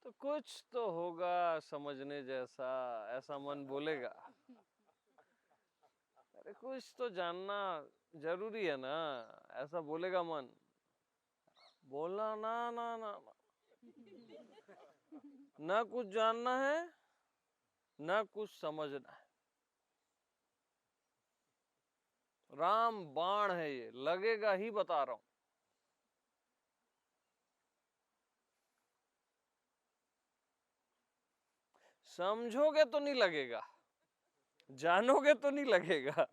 तो कुछ तो होगा समझने जैसा, ऐसा मन बोलेगा। अरे कुछ तो जानना जरूरी है ना, ऐसा बोलेगा मन। बोलना ना ना ना ना, ना कुछ जानना है ना कुछ समझना है। राम बाण है ये, लगेगा ही, बता रहा हूं। समझोगे तो नहीं लगेगा, जानोगे तो नहीं लगेगा,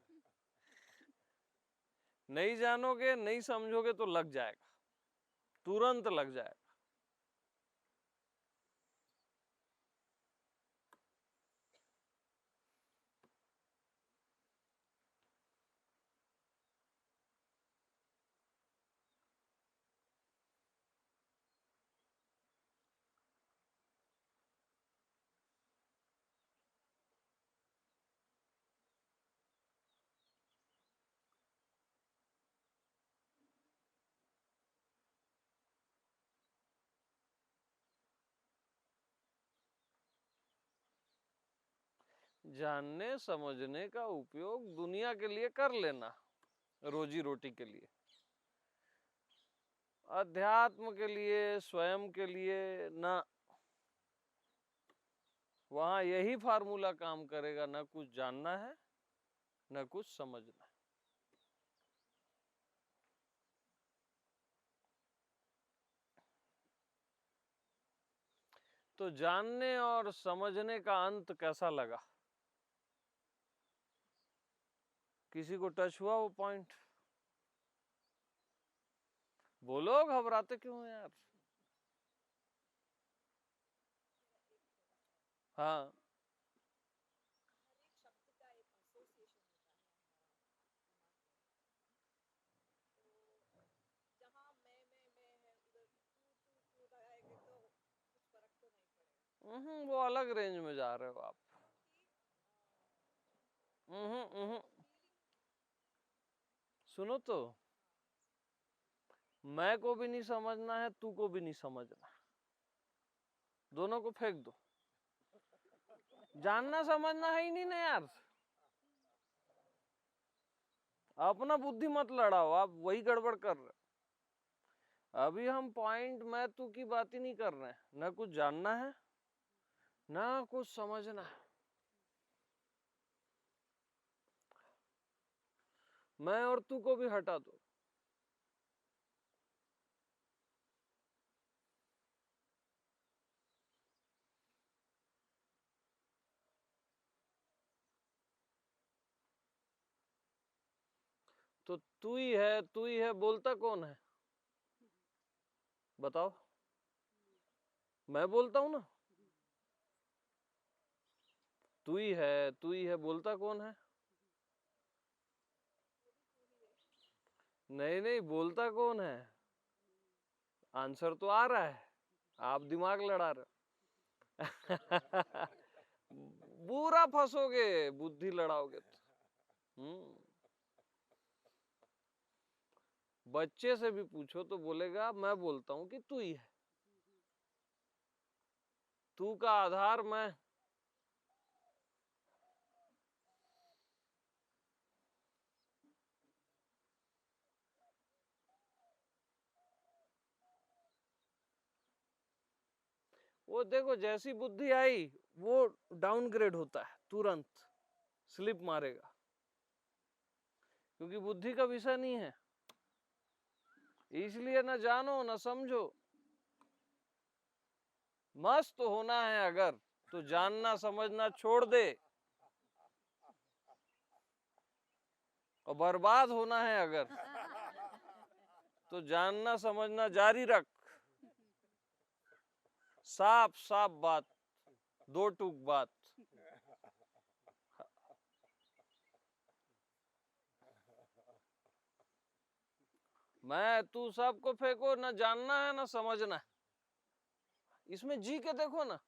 नहीं जानोगे नहीं समझोगे तो लग जाएगा, तुरंत लग जाएगा। जानने समझने का उपयोग दुनिया के लिए कर लेना, रोजी रोटी के लिए, अध्यात्म के लिए, स्वयं के लिए ना। वहां यही फार्मूला काम करेगा, ना कुछ जानना है ना कुछ समझना है। तो जानने और समझने का अंत कैसा लगा? किसी को टच हुआ वो पॉइंट? बोलो, घबराते क्यों हैं यार? हाँ, वो अलग रेंज में जा रहे हो आप। सुनो तो, मैं को भी नहीं समझना है, तू को भी नहीं समझना, दोनों को फेंक दो। जानना समझना है ही नहीं ना यार। अपना बुद्धि मत लड़ाओ, आप वही गड़बड़ कर रहे हो। अभी हम पॉइंट मैं तू की बात ही नहीं कर रहे हैं। ना कुछ जानना है ना कुछ समझना है। मैं और तू को भी हटा दो। तो तू ही है, बोलता कौन है बताओ? मैं बोलता हूं ना। तू ही है, बोलता कौन है? नहीं नहीं, बोलता कौन है? आंसर तो आ रहा है, आप दिमाग लड़ा रहे हो। बुरा फंसोगे, बुद्धि लड़ाओगे तो। बच्चे से भी पूछो तो बोलेगा मैं बोलता हूं कि तू ही है। तू का आधार मैं। वो देखो, जैसी बुद्धि आई वो डाउनग्रेड होता है, तुरंत स्लिप मारेगा, क्योंकि बुद्धि का विषय नहीं है। इसलिए ना जानो ना समझो। मस्त होना है अगर, तो जानना समझना छोड़ दे। और बर्बाद होना है अगर, तो जानना समझना जारी रख। साफ साफ बात, दो टूक बात। मैं तू सबको फेंको, ना जानना है ना समझना है। इसमें जी के देखो ना,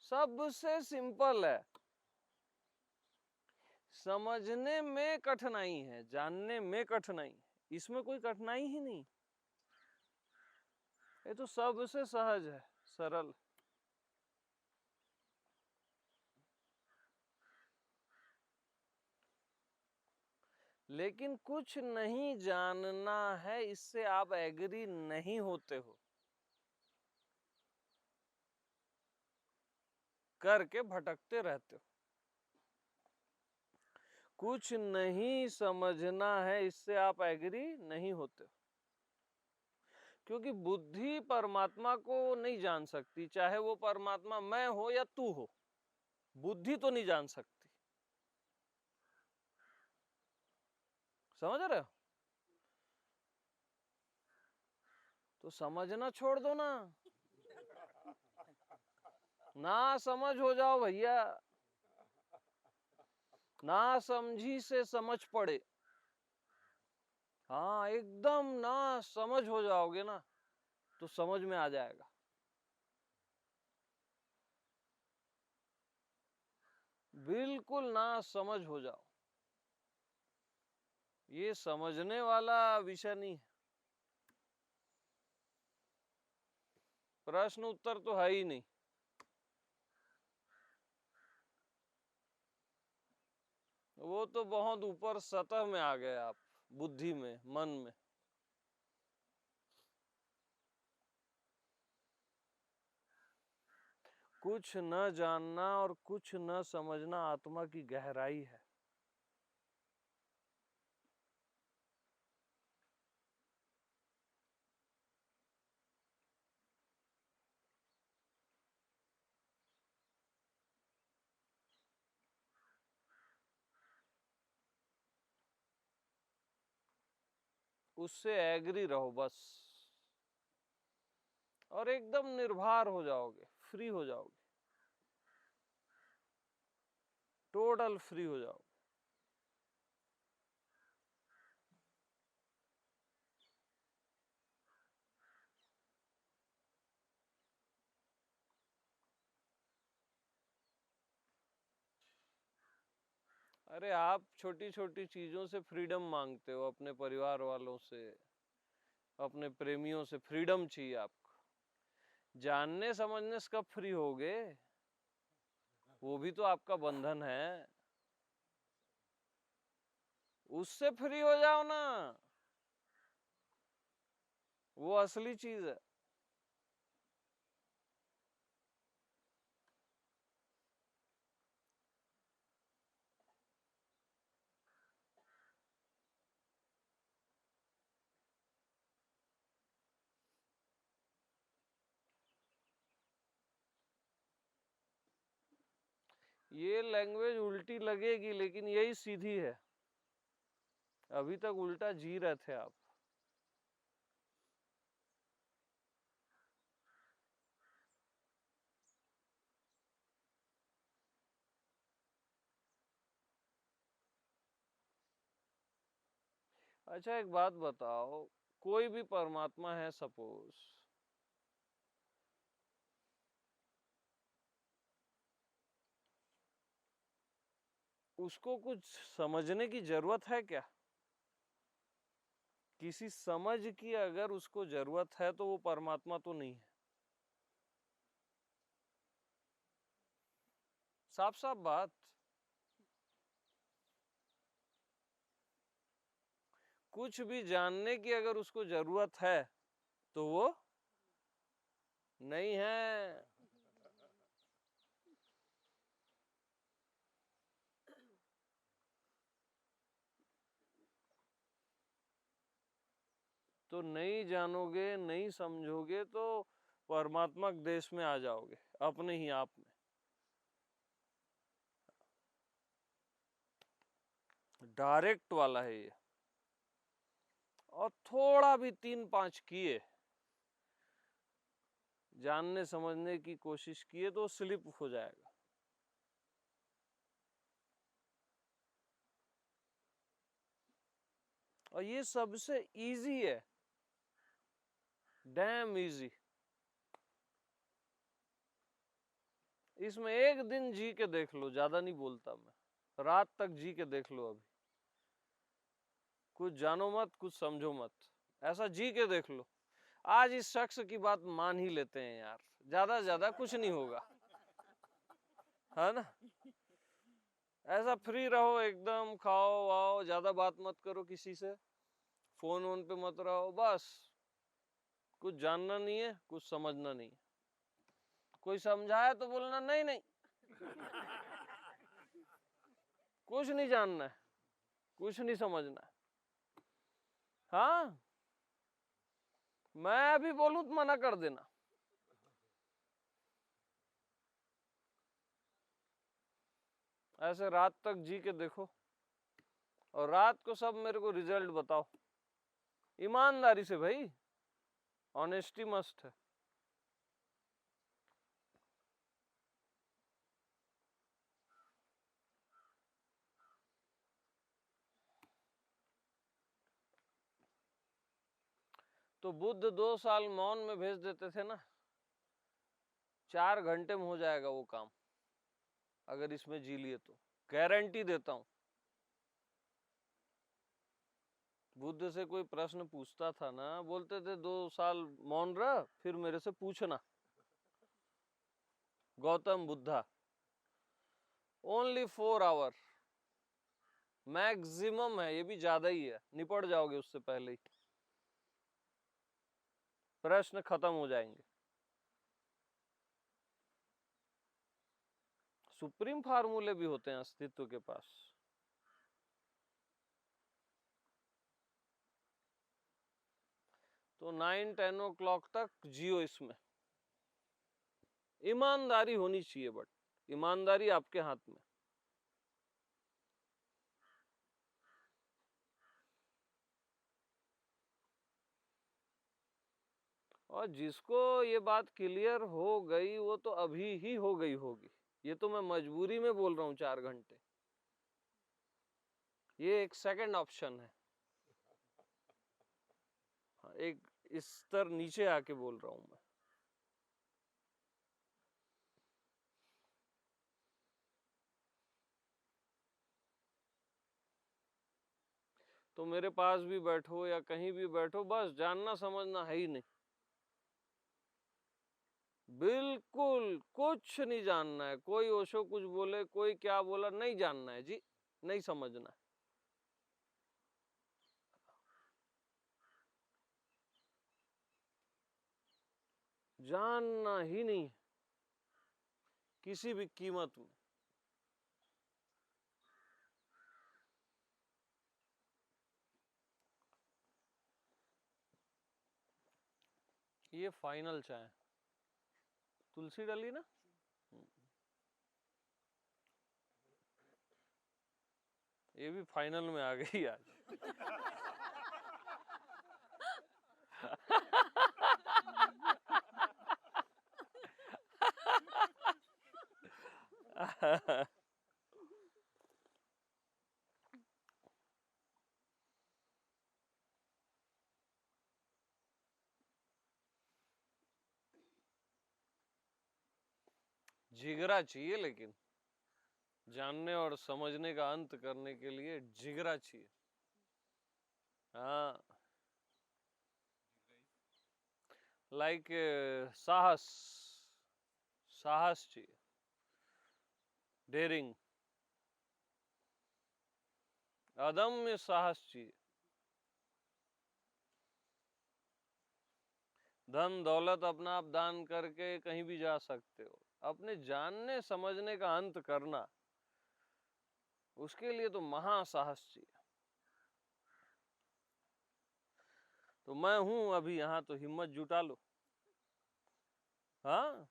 सबसे सिंपल है। समझने में कठिनाई है, जानने में कठिनाई है, इसमें कोई कठिनाई ही नहीं। ये तो सबसे सहज है, सरल। लेकिन कुछ नहीं जानना है, इससे आप एग्री नहीं होते हो, करके भटकते रहते हो। कुछ नहीं समझना है, इससे आप एग्री नहीं होते हो, क्योंकि बुद्धि परमात्मा को नहीं जान सकती, चाहे वो परमात्मा मैं हो या तू हो, बुद्धि तो नहीं जान सकती। समझ रहे हो? तो समझना छोड़ दो ना, ना समझ हो जाओ भैया, ना समझी से समझ पड़े। हाँ, एकदम ना समझ हो जाओगे ना, तो समझ में आ जाएगा। बिल्कुल ना समझ हो जाओ, ये समझने वाला विषय नहीं है। प्रश्न उत्तर तो है ही नहीं। वो तो बहुत ऊपर सतह में आ गए आप, बुद्धि में, मन में। कुछ न जानना और कुछ न समझना आत्मा की गहराई है। उससे एग्री रहो बस, और एकदम निर्भर हो जाओगे, फ्री हो जाओगे, टोटल फ्री हो जाओगे। अरे आप छोटी छोटी चीजों से फ्रीडम मांगते हो, अपने परिवार वालों से, अपने प्रेमियों से फ्रीडम चाहिए आपको। जानने समझने से कब फ्री होगे? वो भी तो आपका बंधन है, उससे फ्री हो जाओ ना, वो असली चीज है। ये लैंग्वेज उल्टी लगेगी, लेकिन यही सीधी है। अभी तक उल्टा जी रहे थे आप। अच्छा एक बात बताओ, कोई भी परमात्मा है सपोज, उसको कुछ समझने की जरूरत है क्या? किसी समझ की अगर उसको जरूरत है तो वो परमात्मा तो नहीं है। साफ साफ बात। कुछ भी जानने की अगर उसको जरूरत है तो वो नहीं है। तो नहीं जानोगे, नहीं समझोगे तो परमात्मा के देश में आ जाओगे, अपने ही आप में। डायरेक्ट वाला है ये, और थोड़ा भी 3-5 किए, जानने समझने की कोशिश किए तो स्लिप हो जाएगा। और ये सबसे इजी है, डैम इजी। इसमें एक दिन जी के देख लो, ज्यादा नहीं बोलता मैं, रात तक जी के देख लो। अभी कुछ जानो मत, कुछ समझो मत, ऐसा जी के देख लो। आज इस शख्स की बात मान ही लेते हैं यार, ज्यादा से ज्यादा कुछ नहीं होगा, है ना। ऐसा फ्री रहो एकदम, खाओ वाओ, ज्यादा बात मत करो किसी से, फोन वोन पे मत रहो, बस कुछ जानना नहीं है, कुछ समझना नहीं है। कोई समझाया तो बोलना नहीं नहीं, कुछ नहीं जानना है, कुछ नहीं समझना है। हाँ, मैं अभी बोलूं तो मना कर देना। ऐसे रात तक जी के देखो, और रात को सब मेरे को रिजल्ट बताओ, ईमानदारी से भाई, ऑनेस्टी मस्ट है। तो बुद्ध 2 साल मौन में भेज देते थे ना, 4 घंटे में हो जाएगा वो काम, अगर इसमें जी लिए तो, गारंटी देता हूं। बुद्ध से कोई प्रश्न पूछता था ना, बोलते थे 2 साल मौन रह, फिर मेरे से पूछना। Gautam Buddha, only 4 hour maximum है, ये भी ज्यादा ही है, निपट जाओगे उससे पहले ही, प्रश्न खत्म हो जाएंगे। सुप्रीम फार्मूले भी होते हैं अस्तित्व के पास। तो 9-10 ओ क्लॉक तक जियो इसमें, ईमानदारी होनी चाहिए, बट ईमानदारी आपके हाथ में। और जिसको ये बात क्लियर हो गई वो तो अभी ही हो गई होगी, ये तो मैं मजबूरी में बोल रहा हूँ 4 घंटे, ये एक सेकंड ऑप्शन है। हाँ, एक इस स्तर नीचे आके बोल रहा हूं मैं। तो मेरे पास भी बैठो या कहीं भी बैठो, बस जानना समझना है ही नहीं, बिल्कुल कुछ नहीं जानना है। कोई ओशो कुछ बोले, कोई क्या बोला, नहीं जानना है जी, नहीं समझना है, जानना ही नहीं किसी भी कीमत में। ये फाइनल चाय, तुलसी डली ना, ये भी फाइनल में आ गई आज। जिगरा चाहिए, लेकिन जानने और समझने का अंत करने के लिए जिगरा चाहिए। हाँ, लाइक साहस, साहस चाहिए, डेयरिंग, अदम्य साहस चाहिए। धन दौलत अपना आप दान करके कहीं भी जा सकते हो, अपने जानने समझने का अंत करना, उसके लिए तो महासाहस चाहिए। तो मैं हूं अभी यहाँ, तो हिम्मत जुटा लो। हाँ,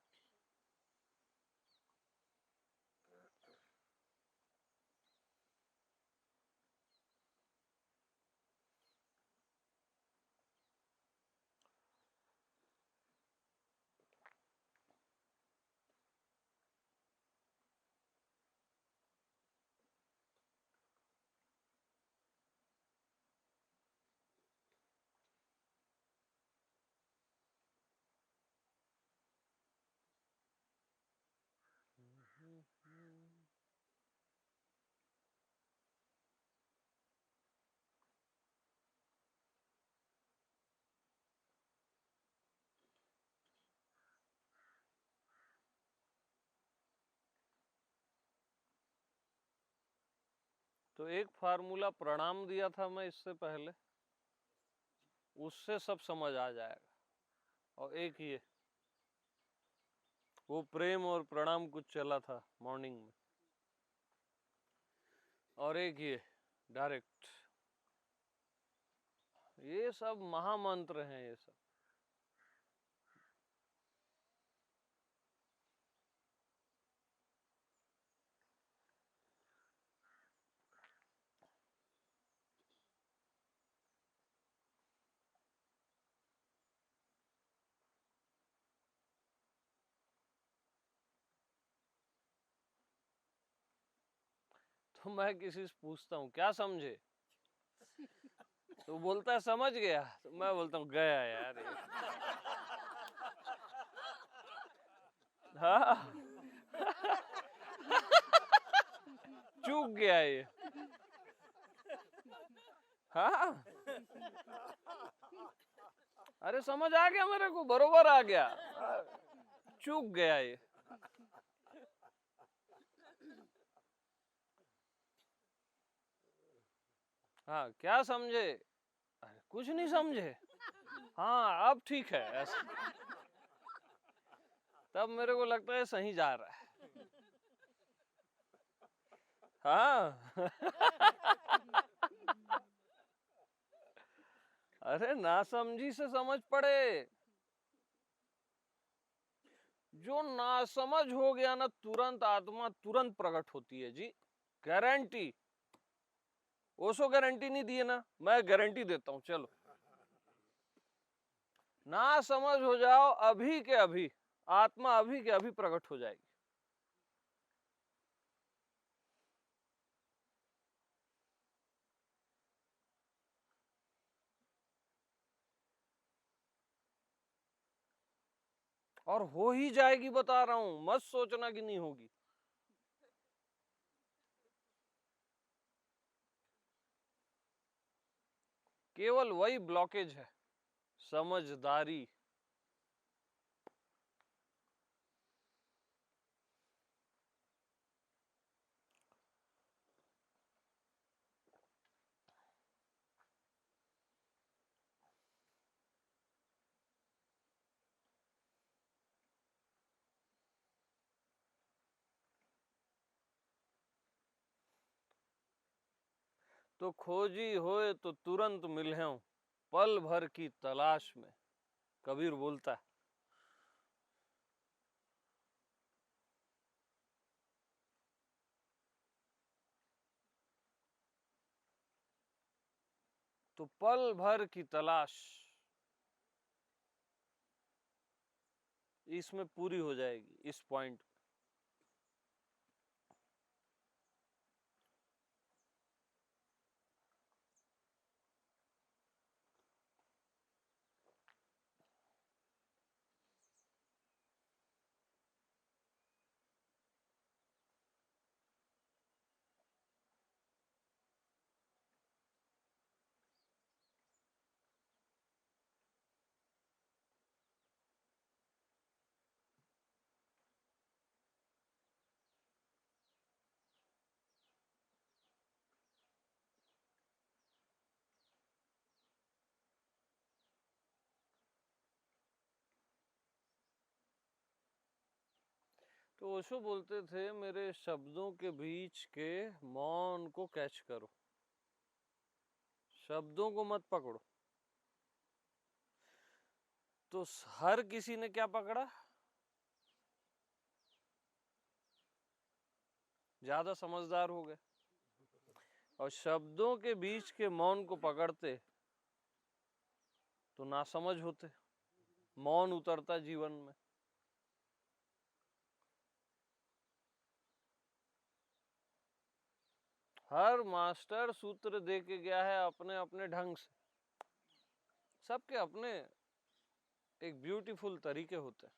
तो एक फार्मूला प्रणाम दिया था मैं इससे पहले, उससे सब समझ आ जाएगा। और एक ये वो प्रेम और प्रणाम कुछ चला था मॉर्निंग में, और एक ये डायरेक्ट, ये सब महामंत्र हैं ये सब। तो मैं किसी से पूछता हूँ क्या समझे, तो बोलता है समझ गया, तो मैं बोलता हूँ गया यार ये। हाँ चूक गया ये। हाँ अरे समझ आ गया मेरे को, बरोबर आ गया, चूक गया ये। हाँ क्या समझे, अरे कुछ नहीं समझे, हाँ अब ठीक है ऐसा। तब मेरे को लगता है सही जा रहा है। हाँ अरे नासमझी से समझ पड़े, जो नासमझ हो गया ना तुरंत आत्मा तुरंत प्रकट होती है जी, गारंटी। ओशो गारंटी नहीं दिए ना, मैं गारंटी देता हूं, चलो ना समझ हो जाओ अभी के अभी, आत्मा अभी के अभी प्रकट हो जाएगी। और हो ही जाएगी, बता रहा हूं, मत सोचना कि नहीं होगी। केवल वही ब्लॉकेज है, समझदारी। तो खोजी होए तो तुरंत मिलहूं, पल भर की तलाश में, कबीर बोलता है। तो पल भर की तलाश इसमें पूरी हो जाएगी, इस पॉइंट। तो ओशो बोलते थे मेरे शब्दों के बीच के मौन को कैच करो, शब्दों को मत पकड़ो। तो हर किसी ने क्या पकड़ा, ज्यादा समझदार हो गए, और शब्दों के बीच के मौन को पकड़ते तो नासमझ होते, मौन उतरता जीवन में। हर मास्टर सूत्र दे के गया है अपने अपने ढंग से, सबके अपने एक ब्यूटीफुल तरीके होते हैं।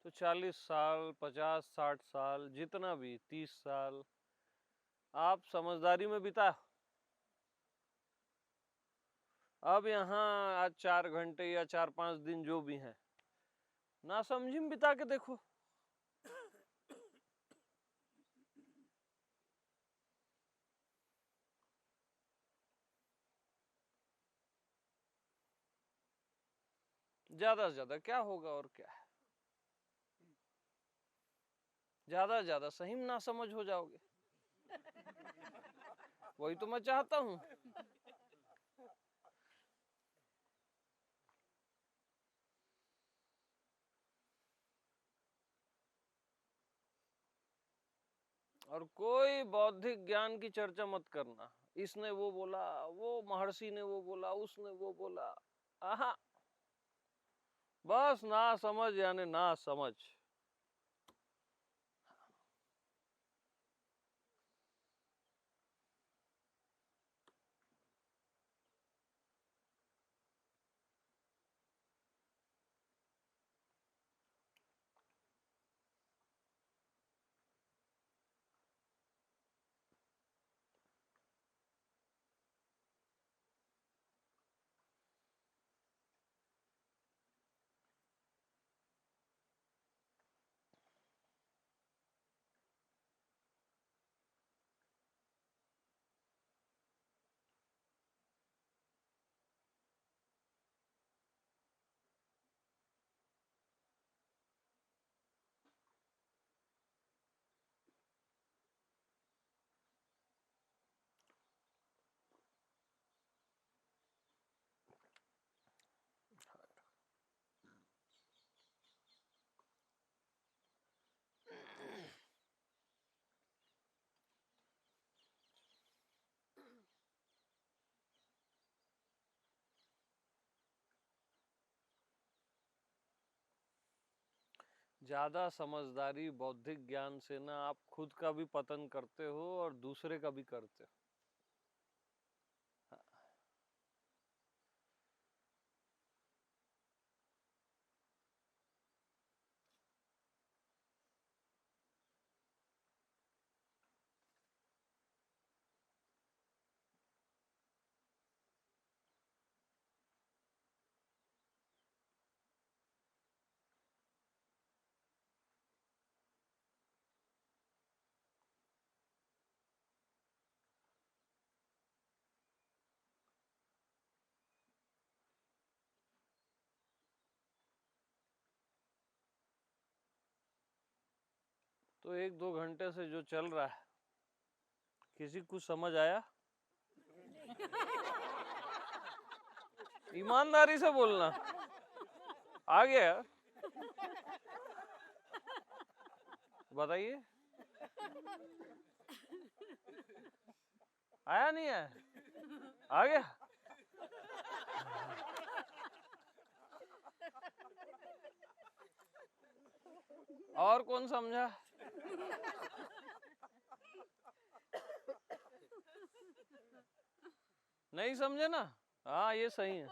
तो 40 साल, 50, 60 साल, जितना भी, 30 साल आप समझदारी में बिता। अब यहाँ आज 4 घंटे या 4-5 दिन जो भी हैं, ना समझी में बिता के देखो। ज्यादा से ज्यादा क्या होगा और क्या है, ज्यादा से ज्यादा सही में ना समझ हो जाओगे। वही तो मैं चाहता हूं। और कोई बौद्धिक ज्ञान की चर्चा मत करना, इसने वो बोला, वो महर्षि ने वो बोला, उसने वो बोला। आहा, बस ना समझ यानी ना समझ। ज्यादा समझदारी बौद्धिक ज्ञान से ना आप खुद का भी पतन करते हो और दूसरे का भी करते हो। तो 1-2 घंटे से जो चल रहा है, किसी को समझ आया? ईमानदारी से बोलना। आ गया? बताइए। आया नहीं है? आ गया? और कौन समझा? नहीं समझे ना? हाँ, ये सही है।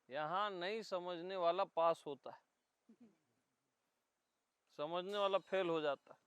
यहाँ नहीं समझने वाला पास होता है, समझने वाला फेल हो जाता है।